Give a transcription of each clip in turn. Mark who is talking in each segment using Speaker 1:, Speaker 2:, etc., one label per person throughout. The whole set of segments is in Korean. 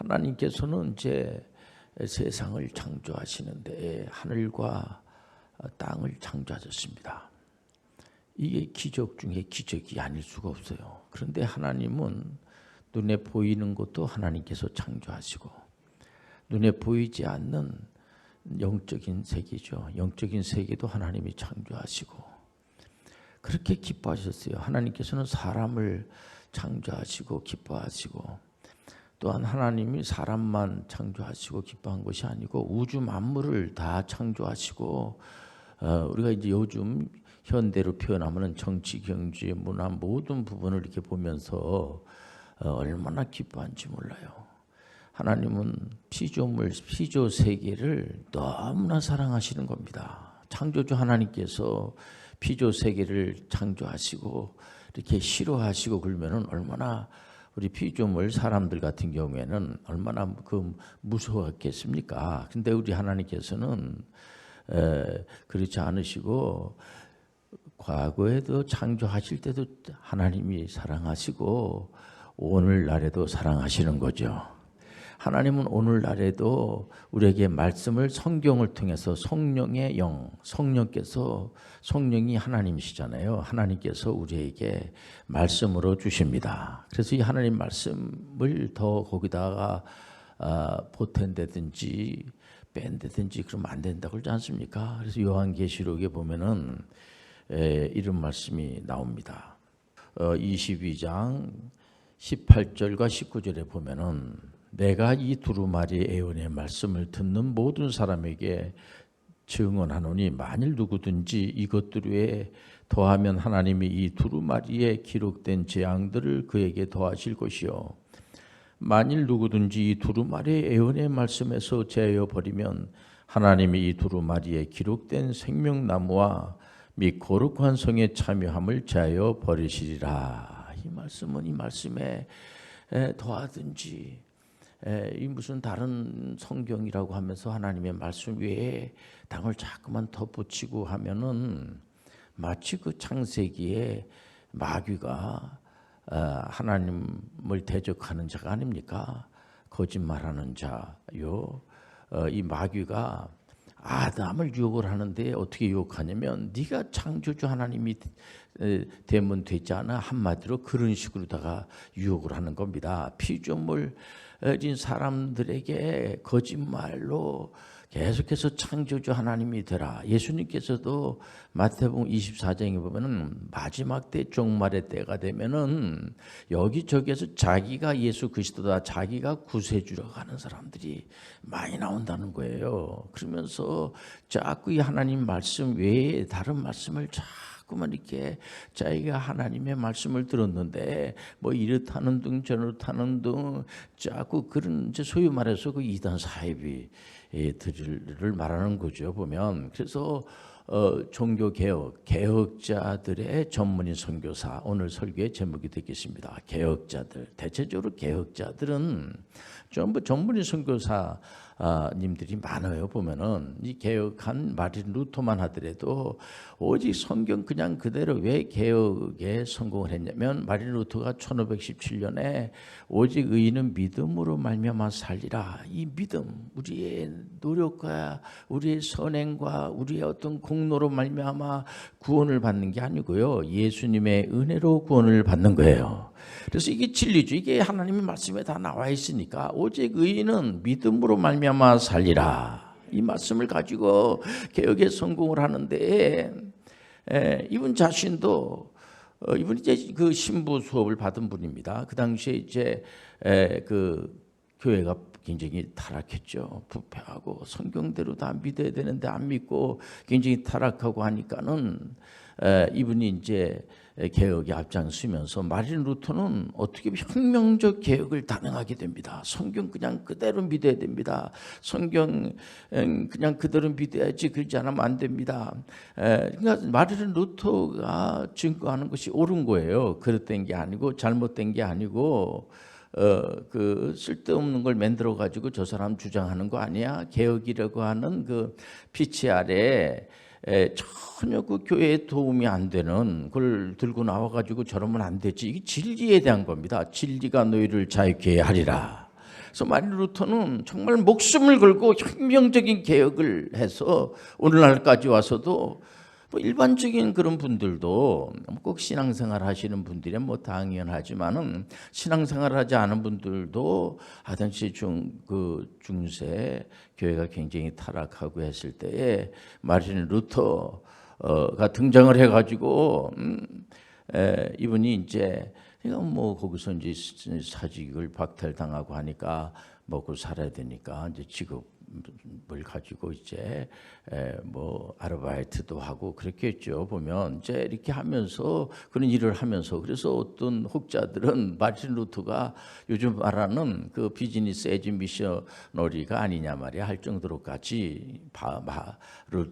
Speaker 1: 하나님께서는 이제 세상을 창조하시는데 하늘과 땅을 창조하셨습니다. 이게 기적 중에 기적이 아닐 수가 없어요. 그런데 하나님은 눈에 보이는 것도 하나님께서 창조하시고 눈에 보이지 않는 영적인 세계죠. 영적인 세계도 하나님이 창조하시고 그렇게 기뻐하셨어요. 하나님께서는 사람을 창조하시고 기뻐하시고 또한 하나님이 사람만 창조하시고 기뻐한 것이 아니고 우주 만물을 다 창조하시고 우리가 이제 요즘 현대로 표현하면 정치, 경제, 문화 모든 부분을 이렇게 보면서 얼마나 기뻐한지 몰라요. 하나님은 피조물, 피조 세계를 너무나 사랑하시는 겁니다. 창조주 하나님께서 피조 세계를 창조하시고 이렇게 싫어하시고 그러면은 얼마나 우리 피조물 사람들 같은 경우에는 얼마나 무서웠겠습니까? 근데 우리 하나님께서는 그렇지 않으시고 과거에도 창조하실 때도 하나님이 사랑하시고 오늘날에도 사랑하시는 거죠. 하나님은 오늘날에도 우리에게 말씀을 성경을 통해서 성령의 영, 성령이 하나님이시잖아요. 하나님께서 우리에게 말씀으로 주십니다. 그래서 이 하나님 말씀을 더 거기다가 보탠다든지 뺀다든지 그러면 안 된다고 그러지 않습니까? 그래서 요한계시록에 보면은 이런 말씀이 나옵니다. 22장 18절과 19절에 보면은 내가 이 두루마리 애언의 말씀을 듣는 모든 사람에게 증언하노니 만일 누구든지 이것들 외에 더하면 하나님이 이 두루마리에 기록된 재앙들을 그에게 더하실 것이요 만일 누구든지 이 두루마리 애언의 말씀에서 제하여 버리면 하나님이 이 두루마리에 기록된 생명나무와 및 거룩한 성에 참여함을 제하여 버리시리라. 이 말씀은 이 말씀에 더하든지 이 무슨 다른 성경이라고 하면서 하나님의 말씀 외에 당을 자꾸만 덧붙이고 하면은 마치 그 창세기에 마귀가 하나님을 대적하는 자가 아닙니까? 거짓말하는 자요. 이 마귀가 아담을 유혹을 하는데 어떻게 유혹하냐면 네가 창조주 하나님이 되면 되지 않아? 한마디로 그런 식으로다가 유혹을 하는 겁니다. 피조물인 사람들에게 거짓말로 계속해서 창조주 하나님이 되라. 예수님께서도 마태복음 24장에 보면은 마지막 때 종말의 때가 되면은 여기저기에서 자기가 예수 그리스도다, 자기가 구세주라고 하는 사람들이 많이 나온다는 거예요. 그러면서 자꾸 이 하나님 말씀 외에 다른 말씀을 자꾸만 이렇게 자기가 하나님의 말씀을 들었는데 뭐 이렇다는 등 저렇다는 등 자꾸 그런 이제 소위 말해서 그 이단 사이비 들을 말하는 거죠. 보면 그래서 종교 개혁자들의 전문인 선교사 오늘 설교의 제목이 되겠습니다. 개혁자들 대체적으로 개혁자들은 전부 전문인 선교사 님들이 많아요. 보면은 이 개혁한 마틴 루터만 하더라도 오직 성경 그냥 그대로 왜 개혁에 성공을 했냐면 마틴 루터가 1517년에 오직 의인은 믿음으로 말미암아 살리라. 이 믿음, 우리의 노력과 우리의 선행과 우리의 어떤 공로로 말미암아 구원을 받는 게 아니고요. 예수님의 은혜로 구원을 받는 거예요. 그래서 이게 진리죠. 이게 하나님의 말씀에 다 나와 있으니까 오직 의인은 믿음으로 말미암아 살리라. 이 말씀을 가지고 개혁에 성공을 하는데 이분 자신도 이분이 이제 그 신부 수업을 받은 분입니다. 그 당시에 이제 그 교회가 굉장히 타락했죠. 부패하고 성경대로 다 믿어야 되는데 안 믿고 굉장히 타락하고 하니까는 이분이 이제 개혁에 앞장서면서 마틴 루터는 어떻게 보면 혁명적 개혁을 단행하게 됩니다. 성경 그냥 그대로 믿어야 됩니다. 성경 그냥 그대로 믿어야지 그러지 않으면 안 됩니다. 그러니까 마틴 루터가 증거하는 것이 옳은 거예요. 그릇된 게 아니고 잘못된 게 아니고 그 쓸데없는 걸 만들어 가지고 저 사람 주장하는 거 아니야? 개혁이라고 하는 그 피치 아래 전혀 그 교회에 도움이 안 되는 걸 들고 나와가지고 저러면 안 되지. 이게 진리에 대한 겁니다. 진리가 너희를 자유케 하리라. 그래서 마틴 루터는 정말 목숨을 걸고 혁명적인 개혁을 해서 오늘날까지 와서도 뭐 일반적인 그런 분들도 꼭 신앙생활 하시는 분들이 뭐 당연하지만은 신앙생활 하지 않은 분들도 하든지 중세 교회가 굉장히 타락하고 했을 때에 마틴 루터가 등장을 해가지고 이분이 이제 뭐 거기서 이제 사직을 박탈당하고 하니까 먹고 살아야 되니까 이제 직업을 가지고 이제 뭐 아르바이트도 하고 그렇게 했죠. 보면 이제 이렇게 하면서 그런 일을 하면서 그래서 어떤 혹자들은 마틴 루터가 요즘 말하는 그 비즈니스 에지 미셔너리가 아니냐 말이야 할 정도로까지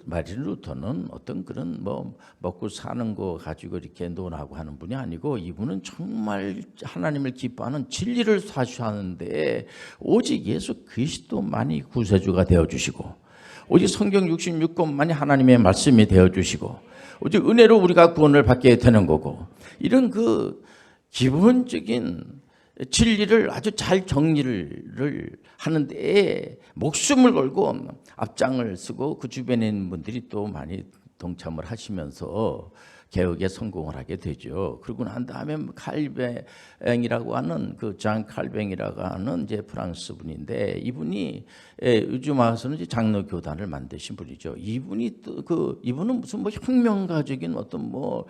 Speaker 1: 마틴 루터는 어떤 그런 뭐 먹고 사는 거 가지고 이렇게 논하고 하는 분이 아니고 이분은 정말 하나님을 기뻐하는 진리를 사수하는데 오직 예수 그리스도만이 구세주가 되어 주시고 오직 성경 66권만이 하나님의 말씀이 되어 주시고 오직 은혜로 우리가 구원을 받게 되는 거고 이런 그 기본적인 진리를 아주 잘 정리를 하는데 목숨을 걸고 앞장을 쓰고 그 주변에 있는 분들이 또 많이 동참을 하시면서 개혁에 성공을 하게 되죠. 그러고 난 다음에 칼뱅이라고 하는 그 장 칼뱅이라고 하는 이제 프랑스 분인데 이분이 요즘 와서는 이제 장로 교단을 만드신 분이죠. 이분이 또 이분은 무슨 뭐 혁명가적인 어떤 뭐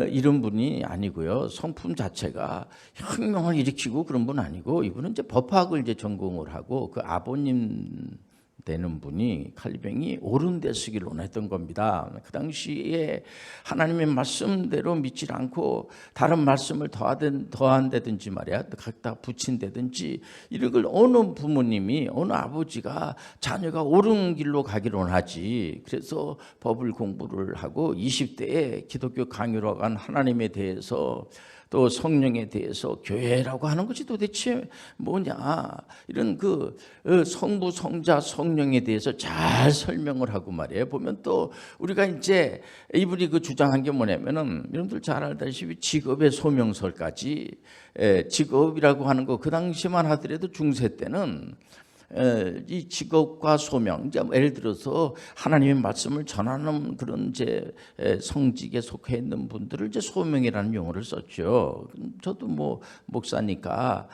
Speaker 1: 이런 분이 아니고요. 성품 자체가 혁명을 일으키고 그런 분 아니고 이분은 이제 법학을 이제 전공을 하고 그 아버님 되는 분이 칼뱅이 옳은 데 쓰기를 원했던 겁니다. 그 당시에 하나님의 말씀대로 믿지 않고 다른 말씀을 더한다든지 말이야 갖다 붙인다든지 이런 걸 어느 부모님이 어느 아버지가 자녀가 옳은 길로 가기를 원하지. 그래서 법을 공부를 하고 20대에 기독교 강요로 간 하나님에 대해서 또 성령에 대해서 교회라고 하는 것이 도대체 뭐냐 이런 그 성부 성자 성령에 대해서 잘 설명을 하고 말이에요. 보면 또 우리가 이제 이분이 그 주장한 게 뭐냐면은 여러분들 잘 알다시피 직업의 소명설까지 직업이라고 하는 거 그 당시만 하더라도 중세 때는 이 직업과 소명, 이제 예를 들어서 하나님의 말씀을 전하는 그런 이제 성직에 속해 있는 분들을 이제 소명이라는 용어를 썼죠. 저도 뭐 목사니까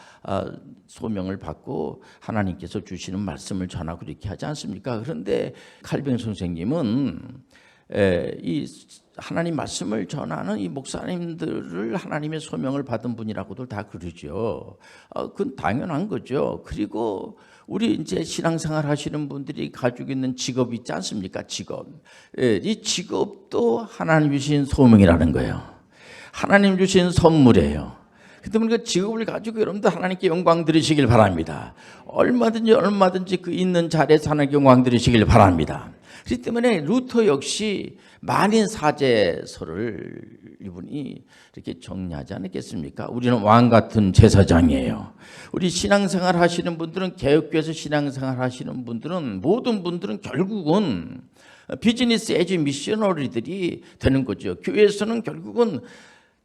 Speaker 1: 소명을 받고 하나님께서 주시는 말씀을 전하고 이렇게 하지 않습니까? 그런데 칼뱅 선생님은 이 하나님 말씀을 전하는 이 목사님들을 하나님의 소명을 받은 분이라고들 다 그러죠. 그건 당연한 거죠. 그리고 우리 이제 신앙생활 하시는 분들이 가지고 있는 직업이 있지 않습니까? 직업. 이 직업도 하나님 주신 소명이라는 거예요. 하나님 주신 선물이에요. 그 때문에 직업을 가지고 여러분들 하나님께 영광 드리시길 바랍니다. 얼마든지 그 있는 자리에서 하나님께 영광 드리시길 바랍니다. 그렇기 때문에 루터 역시 만인 사제서를 이분이 이렇게 정리하지 않았겠습니까? 우리는 왕 같은 제사장이에요. 우리 신앙생활 하시는 분들은 개혁교회에서 신앙생활 하시는 분들은 모든 분들은 결국은 비즈니스 에지 미셔너리들이 되는 거죠. 교회에서는 결국은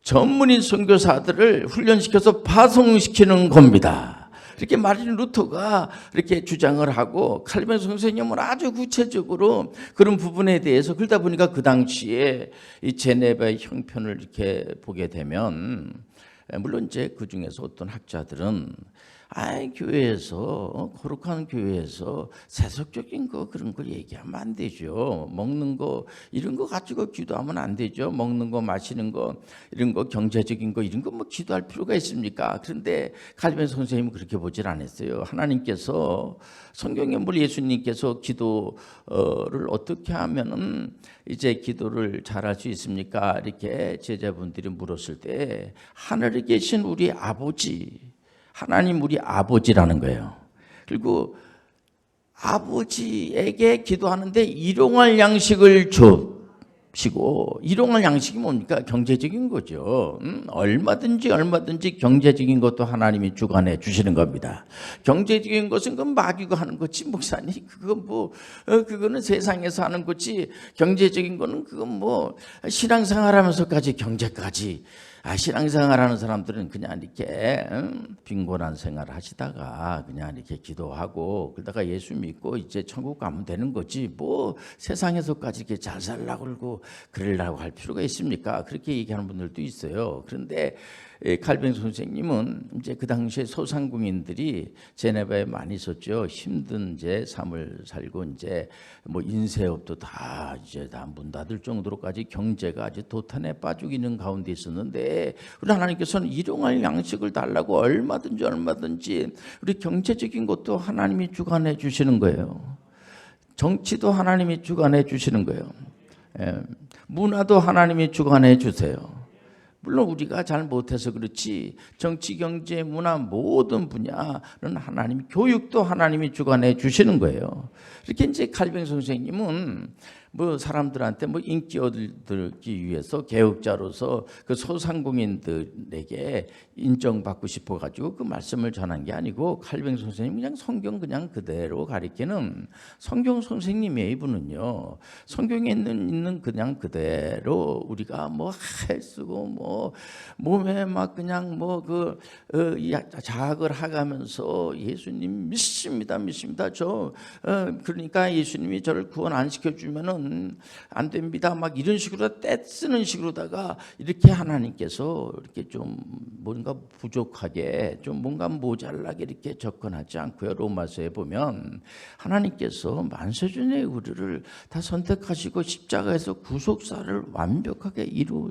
Speaker 1: 전문인 선교사들을 훈련시켜서 파송시키는 겁니다. 이렇게 마틴 루터가 이렇게 주장을 하고 칼뱅 선생님은 아주 구체적으로 그런 부분에 대해서 그러다 보니까 그 당시에 이 제네바의 형편을 이렇게 보게 되면 물론 이제 그 중에서 어떤 학자들은 교회에서 거룩한 교회에서 세속적인 거 그런 걸 얘기하면 안 되죠. 먹는 거 이런 거 가지고 기도하면 안 되죠. 먹는 거 마시는 거 이런 거 경제적인 거 이런 거 뭐 기도할 필요가 있습니까? 그런데 칼뱅 선생님은 그렇게 보질 않았어요. 하나님께서 성경에 뭘 예수님께서 기도를 어떻게 하면은 이제 기도를 잘할 수 있습니까? 이렇게 제자분들이 물었을 때 하늘에 계신 우리 아버지 하나님 우리 아버지라는 거예요. 그리고 아버지에게 기도하는데 일용할 양식을 주시고 일용할 양식이 뭡니까? 경제적인 거죠. 얼마든지 경제적인 것도 하나님이 주관해 주시는 겁니다. 경제적인 것은 그건 마귀가 하는 거지 목사님 그거는 세상에서 하는 거지 경제적인 거는 그건 뭐 신앙생활하면서까지 경제까지 신앙생활하는 사람들은 그냥 이렇게 빈곤한 생활 하시다가 그냥 이렇게 기도하고 그러다가 예수 믿고 이제 천국 가면 되는 거지 뭐 세상에서까지 이렇게 잘 살라고 그러고 그러려고 할 필요가 있습니까? 그렇게 얘기하는 분들도 있어요. 그런데 칼뱅 선생님은 이제 그 당시에 소상공인들이 제네바에 많이 있었죠. 힘든 이제 삶을 살고 이제 뭐 인쇄업도 다 이제 다 문 닫을 정도로까지 경제가 아주 도탄에 빠지고 있는 가운데 있었는데 우리 하나님께서는 일용할 양식을 달라고 얼마든지 우리 경제적인 것도 하나님이 주관해 주시는 거예요. 정치도 하나님이 주관해 주시는 거예요. 문화도 하나님이 주관해 주세요. 물론 우리가 잘 못해서 그렇지 정치, 경제, 문화 모든 분야는 하나님, 교육도 하나님이 주관해 주시는 거예요. 이렇게 이제 칼뱅 선생님은 뭐 사람들한테 뭐 인기 얻기 위해서 개혁자로서 그 소상공인들에게 인정받고 싶어 가지고 그 말씀을 전한 게 아니고 칼뱅 선생님 그냥 성경 그냥 그대로 가리키는 성경 선생님이에요. 이분은요. 성경에 있는 그냥 그대로 우리가 뭐 쓰고 뭐 몸에 막 그냥 뭐 그 자학을 하가면서 예수님 믿습니다. 그러니까 예수님이 저를 구원 안 시켜주면은 안 됩니다. 막 이런 식으로 떼쓰는 식으로다가 이렇게 하나님께서 이렇게 좀 뭔가 부족하게 좀 뭔가 모자라게 이렇게 접근하지 않고요. 로마서에 보면 하나님께서 만세전의 우리를 다 선택하시고 십자가에서 구속사를 완벽하게 이루어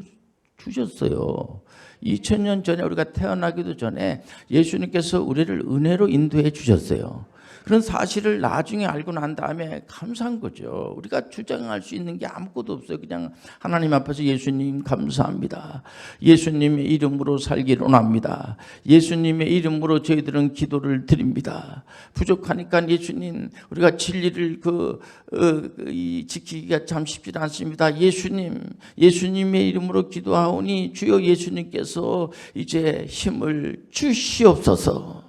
Speaker 1: 주셨어요. 2000년 전에 우리가 태어나기도 전에 예수님께서 우리를 은혜로 인도해 주셨어요. 그런 사실을 나중에 알고 난 다음에 감사한 거죠. 우리가 주장할 수 있는 게 아무것도 없어요. 그냥 하나님 앞에서 예수님 감사합니다. 예수님의 이름으로 살기를 원합니다. 예수님의 이름으로 저희들은 기도를 드립니다. 부족하니까 예수님 우리가 진리를 지키기가 참 쉽지 않습니다. 예수님의 이름으로 기도하오니 주여 예수님께서 이제 힘을 주시옵소서.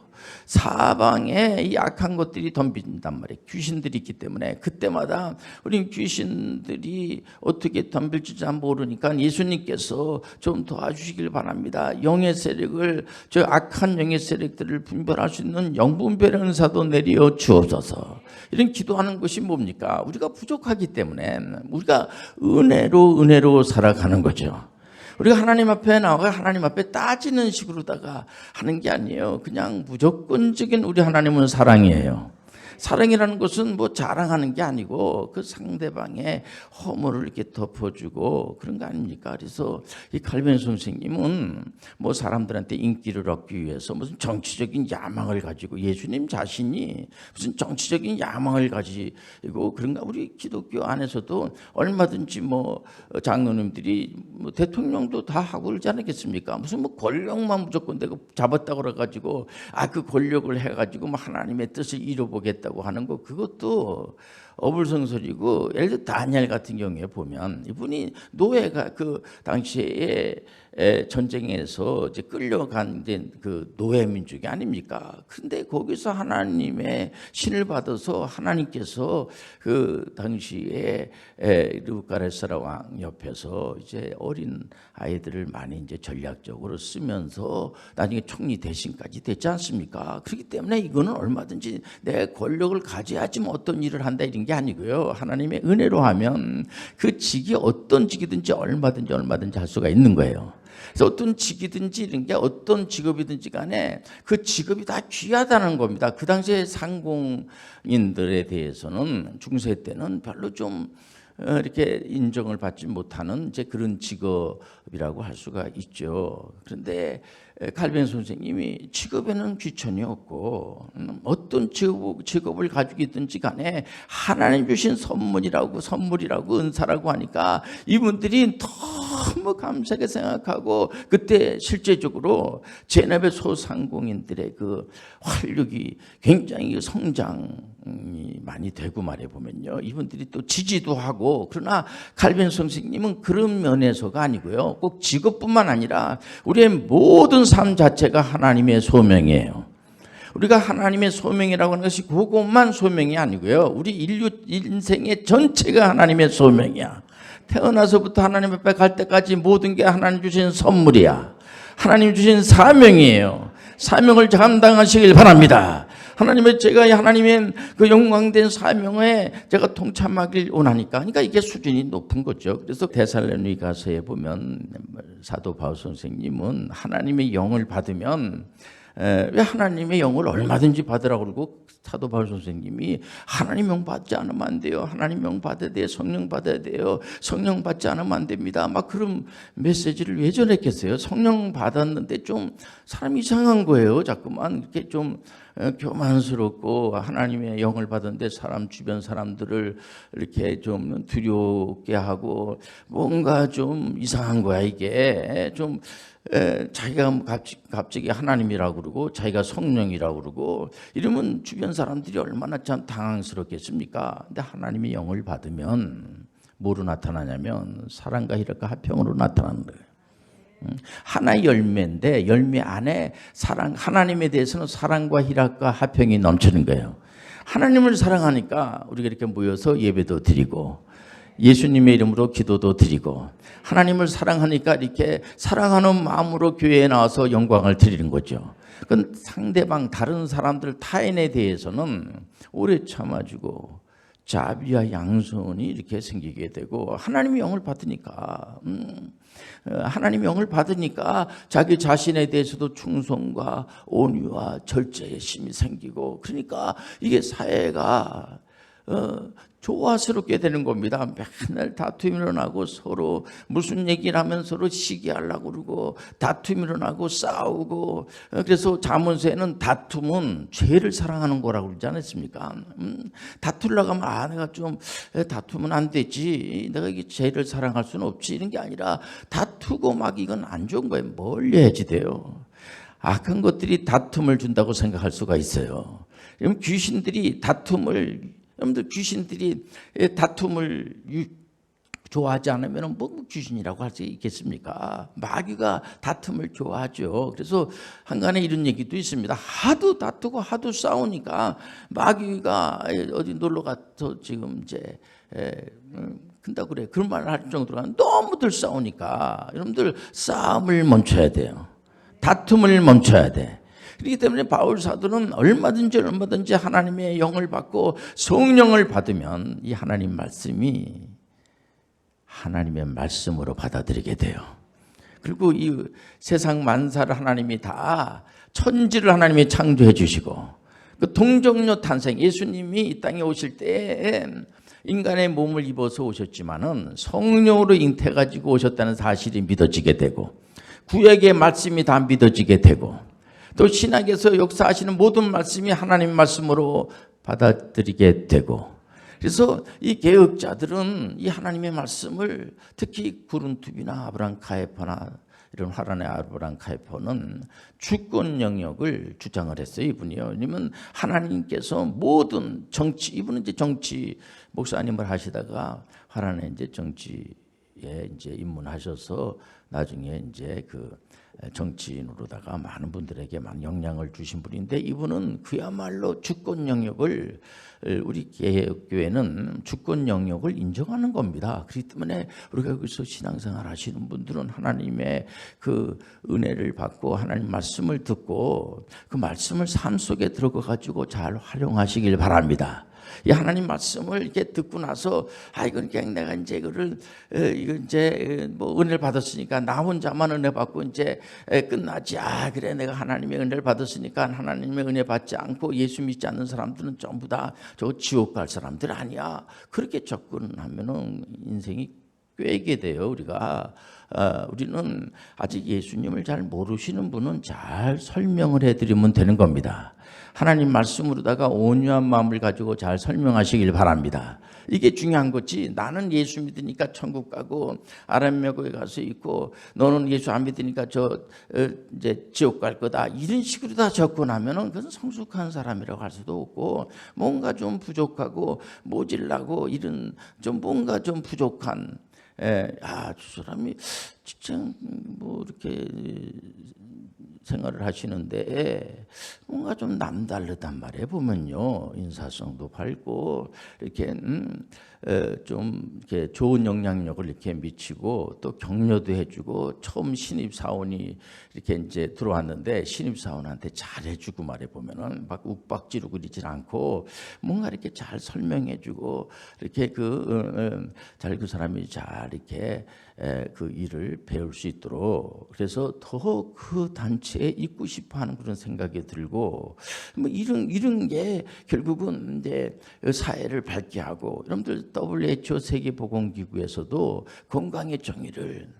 Speaker 1: 사방에 이 악한 것들이 덤빈단 말이에요. 귀신들이 있기 때문에 그때마다 우리 귀신들이 어떻게 덤빌지 잘 모르니까 예수님께서 좀 도와주시길 바랍니다. 영의 세력을 저 악한 영의 세력들을 분별할 수 있는 영분별의 은사도 내려 주옵소서. 이런 기도하는 것이 뭡니까? 우리가 부족하기 때문에 우리가 은혜로 살아가는 거죠. 우리가 하나님 앞에 나와 하나님 앞에 따지는 식으로다가 하는 게 아니에요. 그냥 무조건적인 우리 하나님은 사랑이에요. 사랑이라는 것은 뭐 자랑하는 게 아니고 그 상대방의 허물을 이렇게 덮어주고 그런 거 아닙니까? 그래서 이 칼뱅 선생님은 뭐 사람들한테 인기를 얻기 위해서 무슨 정치적인 야망을 가지고 예수님 자신이 무슨 정치적인 야망을 가지고 그런가? 우리 기독교 안에서도 얼마든지 뭐 장로님들이 뭐 대통령도 다 하고 그러지 않겠습니까? 무슨 뭐 권력만 무조건 내가 잡았다고 그래가지고 그 권력을 해가지고 뭐 하나님의 뜻을 이뤄보겠다. 고 하는 거 그것도 어불성설이고 예를 들어 다니엘 같은 경우에 보면 이분이 노예가 그 당시에 전쟁에서 이제 끌려간 그 노예 민족이 아닙니까? 근데 거기서 하나님의 신을 받아서 하나님께서 그 당시에 르브가레스라 왕 옆에서 이제 어린 아이들을 많이 이제 전략적으로 쓰면서 나중에 총리 대신까지 됐지 않습니까? 그렇기 때문에 이거는 얼마든지 내 권력을 가져야지만 어떤 일을 한다 이런 게 아니고요. 하나님의 은혜로 하면 그 직이 어떤 직이든지 얼마든지 할 수가 있는 거예요. 그래서 어떤 직이든지 이런 게 어떤 직업이든지 간에 그 직업이 다 귀하다는 겁니다. 그 당시에 상공인들에 대해서는 중세 때는 별로 좀 이렇게 인정을 받지 못하는 이제 그런 직업이라고 할 수가 있죠. 그런데 칼뱅 선생님이 직업에는 귀천이 없고 어떤 직업을 가지고 있든지 간에 하나님 주신 선물이라고 은사라고 하니까 이분들이 너무 감사하게 생각하고 그때 실제적으로 제네베 소상공인들의 그 활력이 굉장히 성장이 많이 되고 말해 보면요. 이분들이 또 지지도 하고 그러나 칼뱅 선생님은 그런 면에서가 아니고요. 꼭 직업뿐만 아니라 우리의 모든 삶 자체가 하나님의 소명이에요. 우리가 하나님의 소명이라고 하는 것이 그것만 소명이 아니고요. 우리 인류 인생의 전체가 하나님의 소명이야. 태어나서부터 하나님 앞에 갈 때까지 모든 게 하나님 주신 선물이야. 하나님 주신 사명이에요. 사명을 감당하시길 바랍니다. 제가 하나님의 그 영광된 사명에 제가 동참하길 원하니까. 그러니까 이게 수준이 높은 거죠. 그래서 데살로니가서에 보면 사도 바울 선생님은 하나님의 영을 받으면 왜 하나님의 영을 얼마든지 받으라고 그러고 사도 바울 선생님이 하나님 영 받지 않으면 안 돼요. 하나님 영 받아야 돼요. 성령 받아야 돼요. 성령 받지 않으면 안 됩니다. 막 그런 메시지를 왜 전했겠어요. 성령 받았는데 좀 사람이 이상한 거예요. 자꾸만 이렇게 좀 교만스럽고 하나님의 영을 받았는데 주변 사람들을 이렇게 좀 두렵게 하고 뭔가 좀 이상한 거야. 이게 좀 자기가 갑자기 하나님이라고 그러고 자기가 성령이라고 그러고 이러면 주변 사람들이 얼마나 참 당황스럽겠습니까? 근데 하나님의 영을 받으면 뭐로 나타나냐면 사랑과 희락과 화평으로 나타나는 거예요. 하나의 열매인데 열매 안에 하나님에 대해서는 사랑과 희락과 화평이 넘치는 거예요. 하나님을 사랑하니까 우리가 이렇게 모여서 예배도 드리고 예수님의 이름으로 기도도 드리고 하나님을 사랑하니까 이렇게 사랑하는 마음으로 교회에 나와서 영광을 드리는 거죠. 그건 상대방 다른 사람들 타인에 대해서는 오래 참아주고 자비와 양손이 이렇게 생기게 되고 하나님의 영을 받으니까 하나님의 영을 받으니까 자기 자신에 대해서도 충성과 온유와 절제의 심이 생기고 그러니까 이게 사회가 조화스럽게 되는 겁니다. 맨날 다툼이 일어나고 서로 무슨 얘기를 하면 서로 시기하려고 그러고 다툼이 일어나고 싸우고 그래서 잠언서에는 다툼은 죄를 사랑하는 거라고 그러지 않았습니까? 다투려고 하면 내가 좀 다투면 안 되지. 내가 이게 죄를 사랑할 수는 없지. 이런 게 아니라 다투고 막 이건 안 좋은 거예요. 멀리 해야지 돼요. 악한 것들이 다툼을 준다고 생각할 수가 있어요. 여러분 귀신들이 여러분들 귀신들이 다툼을 좋아하지 않으면 뭐 귀신이라고 할 수 있겠습니까? 마귀가 다툼을 좋아하죠. 그래서 한간에 이런 얘기도 있습니다. 하도 다투고 하도 싸우니까 마귀가 어디 놀러 가서 지금 이제 근다 그래. 그런 말을 할 정도로 너무들 싸우니까 여러분들 싸움을 멈춰야 돼요. 다툼을 멈춰야 돼. 그렇기 때문에 바울 사도는 얼마든지 하나님의 영을 받고 성령을 받으면 이 하나님 말씀이 하나님의 말씀으로 받아들이게 돼요. 그리고 이 세상 만사를 하나님이 다 천지를 하나님이 창조해 주시고 그 동정녀 탄생 예수님이 이 땅에 오실 때 인간의 몸을 입어서 오셨지만은 성령으로 잉태가지고 오셨다는 사실이 믿어지게 되고 구약의 말씀이 다 믿어지게 되고 또 신약에서 역사하시는 모든 말씀이 하나님 말씀으로 받아들이게 되고 그래서 이 개혁자들은 이 하나님의 말씀을 특히 구른투비나 아브라함 카이파나 이런 화란의 아브라함 카이파는 주권 영역을 주장을 했어요. 이분이요. 왜냐면 하나님께서 모든 이분은 이제 정치 목사님을 하시다가 화란의 이제 정치에 이제 입문하셔서 나중에 이제 그 정치인으로다가 많은 분들에게 많은 영향을 주신 분인데 이분은 그야말로 주권 영역을 우리 개혁교회는 주권 영역을 인정하는 겁니다. 그렇기 때문에 우리가 여기서 신앙생활 하시는 분들은 하나님의 그 은혜를 받고 하나님 말씀을 듣고 그 말씀을 삶 속에 들어가 가지고 잘 활용하시길 바랍니다. 이 하나님 말씀을 이렇게 듣고 나서 이건 그냥 내가 이제 이건 이제 뭐 은혜를 받았으니까 나 혼자만 은혜 받고 이제 끝나지. 그래 내가 하나님의 은혜를 받았으니까 하나님의 은혜 받지 않고 예수 믿지 않는 사람들은 전부 다 저 지옥 갈 사람들 아니야. 그렇게 접근하면은 인생이 꿰게 돼요. 우리는 아직 예수님을 잘 모르시는 분은 잘 설명을 해드리면 되는 겁니다. 하나님 말씀으로다가 온유한 마음을 가지고 잘 설명하시길 바랍니다. 이게 중요한 거지. 나는 예수 믿으니까 천국 가고 아람메고에 가서 있고 너는 예수 안 믿으니까 이제 지옥 갈 거다. 이런 식으로 다 접근하면은 그건 성숙한 사람이라고 할 수도 없고 뭔가 좀 부족하고 모질라고 이런 좀 뭔가 좀 부족한 저 사람이 직장 뭐 이렇게 생활을 하시는데 뭔가 좀 남다르단 말이에요. 보면요, 인사성도 밝고 이렇게 좀 이렇게 좋은 영향력을 이렇게 미치고 또 격려도 해주고, 처음 신입 사원이 이렇게 이제 들어왔는데 신입 사원한테 잘해주고 말해 보면은 막 욱박지르고 그러질 않고 뭔가 이렇게 잘 설명해주고 이렇게 잘 그 사람이 잘 이렇게 그 일을 배울 수 있도록, 그래서 더 그 단체에 있고 싶어하는 그런 생각이 들고, 뭐 이런 게 결국은 이제 사회를 밝게 하고, 여러분들 WHO 세계보건기구에서도 건강의 정의를,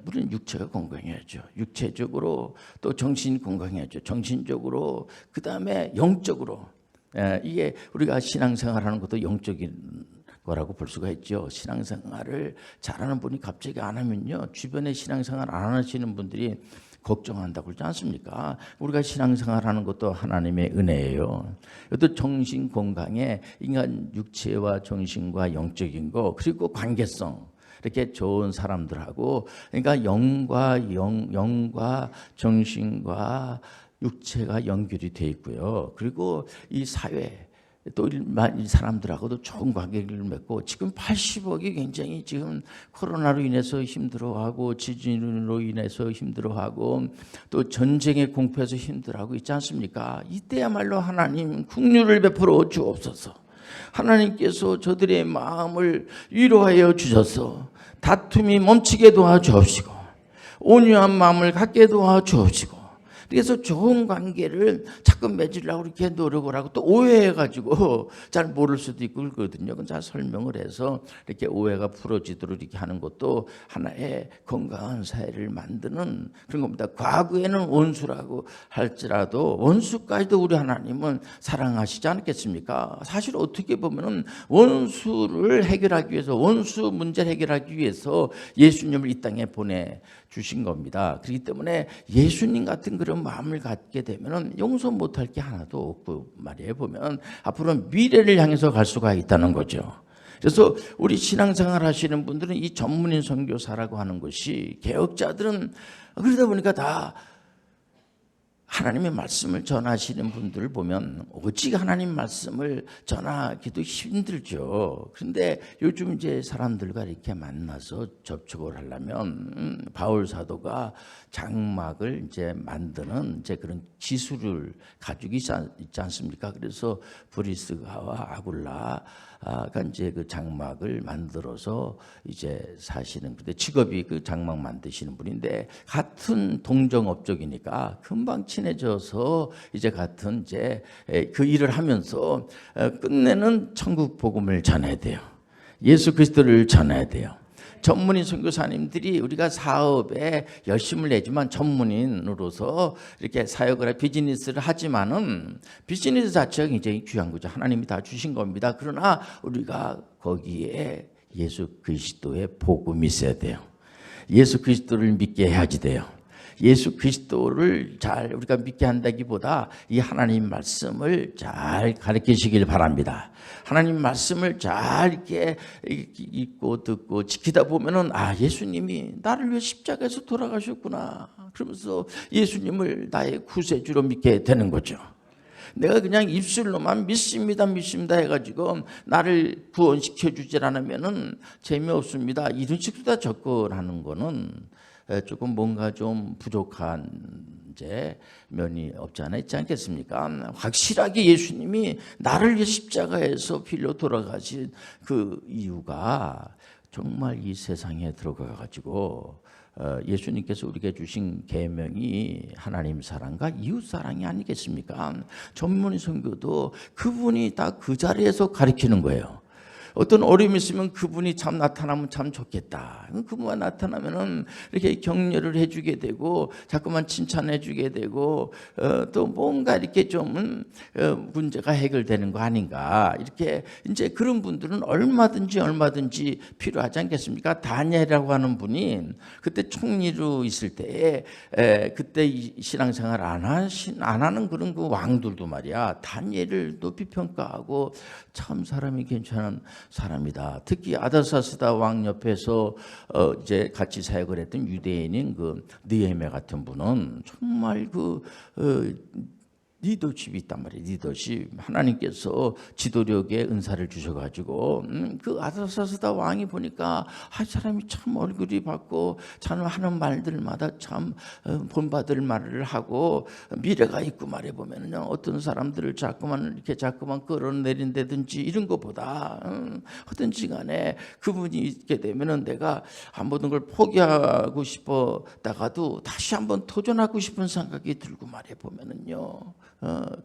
Speaker 1: 물론 육체가 건강해야죠. 육체적으로, 또 정신이 건강해야죠. 정신적으로, 그 다음에 영적으로. 이게 우리가 신앙생활하는 것도 영적인 거라고 볼 수가 있죠. 신앙생활을 잘하는 분이 갑자기 안 하면요, 주변에 신앙생활 안 하시는 분들이 걱정한다고 그러지 않습니까? 우리가 신앙생활하는 것도 하나님의 은혜예요. 또 정신 건강에 인간 육체와 정신과 영적인 거, 그리고 관계성, 이렇게 좋은 사람들하고, 그러니까 영과 정신과 육체가 연결이 돼 있고요. 그리고 이 사회, 또 이 사람들하고도 좋은 관계를 맺고, 지금 80억이 굉장히 지금 코로나로 인해서 힘들어하고, 지진으로 인해서 힘들어하고, 또 전쟁의 공포에서 힘들어하고 있지 않습니까? 이때야말로 하나님 긍휼을 베풀어 주옵소서. 하나님께서 저들의 마음을 위로하여 주셔서 다툼이 멈추게 도와주옵시고, 온유한 마음을 갖게 도와주옵시고, 그래서 좋은 관계를 자꾸 맺으려고 이렇게 노력을 하고, 또 오해해가지고 잘 모를 수도 있고 그러거든요. 그건 잘 설명을 해서 이렇게 오해가 풀어지도록 이렇게 하는 것도 하나의 건강한 사회를 만드는 그런 겁니다. 과거에는 원수라고 할지라도 원수까지도 우리 하나님은 사랑하시지 않겠습니까? 사실 어떻게 보면은 원수를 해결하기 위해서, 원수 문제를 해결하기 위해서 예수님을 이 땅에 보내 주신 겁니다. 그렇기 때문에 예수님 같은 그런 마음을 갖게 되면은 용서 못할 게 하나도 없고 말이에요. 보면 앞으로 미래를 향해서 갈 수가 있다는 거죠. 그래서 우리 신앙생활 하시는 분들은 이 전문인 선교사라고 하는 것이, 개혁자들은 그러다 보니까 다 하나님의 말씀을 전하시는 분들을 보면 오직 하나님 말씀을 전하기도 힘들죠. 그런데 요즘 이제 사람들과 이렇게 만나서 접촉을 하려면 바울 사도가 장막을 이제 만드는 이제 그런 기술을 가지고 있지 않습니까? 그래서 브리스가와 아굴라가 이제 그 장막을 만들어서 이제 사시는, 근데 직업이 그 장막 만드시는 분인데 같은 동정업적이니까 금방 친해져서 이제 같은 이제 그 일을 하면서 끝내는 천국 복음을 전해야 돼요. 예수 그리스도를 전해야 돼요. 전문인 선교사님들이 우리가 사업에 열심을 내지만 전문인으로서 이렇게 사역을 비즈니스를 하지만은 비즈니스 자체가 굉장히 귀한 거죠. 하나님이 다 주신 겁니다. 그러나 우리가 거기에 예수 그리스도의 복음이 있어야 돼요. 예수 그리스도를 믿게 해야지 돼요. 예수 그리스도를 잘 우리가 믿게 한다기보다 이 하나님 말씀을 잘 가르치시길 바랍니다. 하나님 말씀을 잘 이렇게 읽고 듣고 지키다 보면은, 아, 예수님이 나를 위해 십자가에서 돌아가셨구나, 그러면서 예수님을 나의 구세주로 믿게 되는 거죠. 내가 그냥 입술로만 믿습니다 해가지고 나를 구원시켜 주질 않으면은 재미없습니다, 이런 식으로 다 접근하는 거는 조금 뭔가 좀 부족한 이제 면이 없지 않아 있지 않겠습니까? 확실하게 예수님이 나를 위해 십자가에서 빌려 돌아가신 그 이유가 정말 이 세상에 들어가 가지고 예수님께서 우리에게 주신 계명이 하나님 사랑과 이웃 사랑이 아니겠습니까? 전문의 선교도 그분이 다 그 자리에서 가르치는 거예요. 어떤 어려움이 있으면 그분이 참 나타나면 참 좋겠다. 그분만 나타나면은 이렇게 격려를 해주게 되고, 자꾸만 칭찬해주게 되고, 또 뭔가 이렇게 좀 문제가 해결되는 거 아닌가. 이렇게 이제 그런 분들은 얼마든지 필요하지 않겠습니까? 다니엘이라고 하는 분이 그때 총리로 있을 때에 그때 신앙생활 안 하는 그런 그 왕들도 말이야, 다니엘을 높이 평가하고 참 사람이 괜찮은 사람이다. 특히 아다사스다 왕 옆에서 이제 같이 사역을 했던 유대인인 그 느헤미야 같은 분은 정말 리더십이 있단 말이에요. 리더십. 하나님께서 지도력의 은사를 주셔가지고 그 아다사스다 왕이 보니까 사람이 참 얼굴이 밝고 참 하는 말들마다 참 본받을 말을 하고 미래가 있고 말해보면요, 어떤 사람들을 자꾸만 끌어내린다든지 이런 것보다 어떤지 간에 그분이 있게 되면은 내가 모든 걸 포기하고 싶었다가도 다시 한번 도전하고 싶은 생각이 들고 말해보면은요.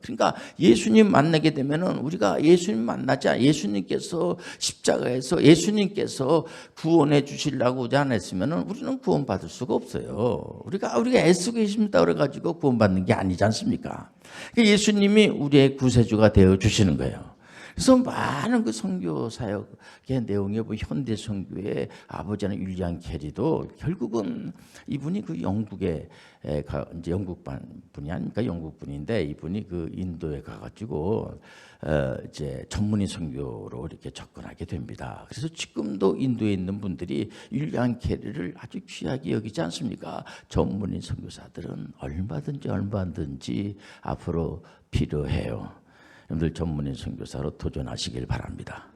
Speaker 1: 그러니까 예수님 만나게 되면은 우리가 예수님 만나자 예수님께서 십자가에서 예수님께서 구원해 주시려고 하지 않았으면은 우리는 구원받을 수가 없어요. 우리가 애쓰고 계십니다 그래가지고 구원받는 게 아니지 않습니까? 예수님이 우리의 구세주가 되어 주시는 거예요. 그래서 많은 그 선교 사역의 내용에 현대 선교의 아버지는 윌리엄 캐리도 결국은 이분이 그 영국에 이제 영국 분이 아닙니까? 영국 분인데 이분이 그 인도에 가가지고 이제 전문의 선교로 이렇게 접근하게 됩니다. 그래서 지금도 인도에 있는 분들이 윌리엄 캐리를 아주 귀하게 여기지 않습니까? 전문의 선교사들은 얼마든지 앞으로 필요해요. 여러분들 전문인 선교사로 도전하시길 바랍니다.